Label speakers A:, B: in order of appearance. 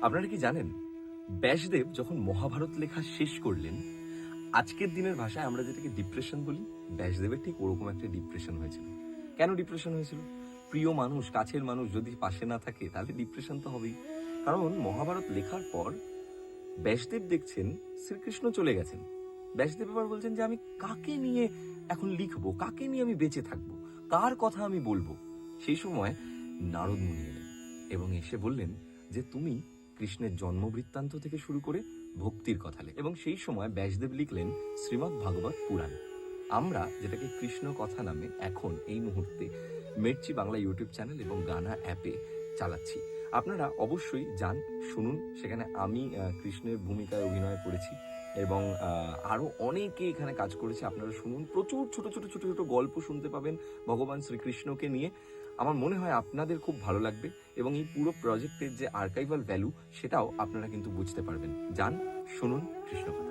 A: আপনারা কি জানেন, ব্যাসদেব যখন মহাভারত লেখা শেষ করলেন, আজকের দিনের ভাষায় আমরা যেটাকে ডিপ্রেশন বলি, ব্যাসদেবের ঠিক ওরকম একটা ডিপ্রেশন হয়েছিল। কেন ডিপ্রেশন হয়েছিল? প্রিয় মানুষ, কাছের মানুষ যদি পাশে না থাকে তাহলে ডিপ্রেশন তো হবেই। কারণ মহাভারত লেখার পর ব্যাসদেব দেখছেন শ্রীকৃষ্ণ চলে গেছেন। ব্যাসদেব এবার বলছেন যে আমি কাকে নিয়ে এখন লিখবো, কাকে নিয়ে আমি বেঁচে থাকবো, কার কথা আমি বলবো। সেই সময় নারদ মুনি এলেন এবং এসে বললেন যে তুমি কৃষ্ণের জন্ম বৃত্তান্ত থেকে শুরু করে ভক্তির কথা লেখ। এবং সেই সময় ব্যাসদেব লিখলেন শ্রীমদ্ ভাগবত পুরাণ। আমরা যেটাকে কৃষ্ণ কথা নামে এখন এই মুহূর্তে মির্চি বাংলা ইউটিউব চ্যানেল এবং গানা অ্যাপে চালাচ্ছি। আপনারা অবশ্যই যান, শুনুন। সেখানে আমি কৃষ্ণের ভূমিকায় অভিনয় করেছি এবং আরো অনেকে এখানে কাজ করেছে। আপনারা শুনুন, প্রচুর ছোট ছোট ছোট ছোট গল্প শুনতে পাবেন ভগবান শ্রীকৃষ্ণকে নিয়ে। আমার মনে হয় আপনাদের খুব ভালো লাগবে এবং এই পুরো প্রজেক্টের যে আর্কাইভাল ভ্যালু সেটাও আপনারা কিন্তু বুঝতে পারবেন। যান, শুনুন কৃষ্ণ কথা।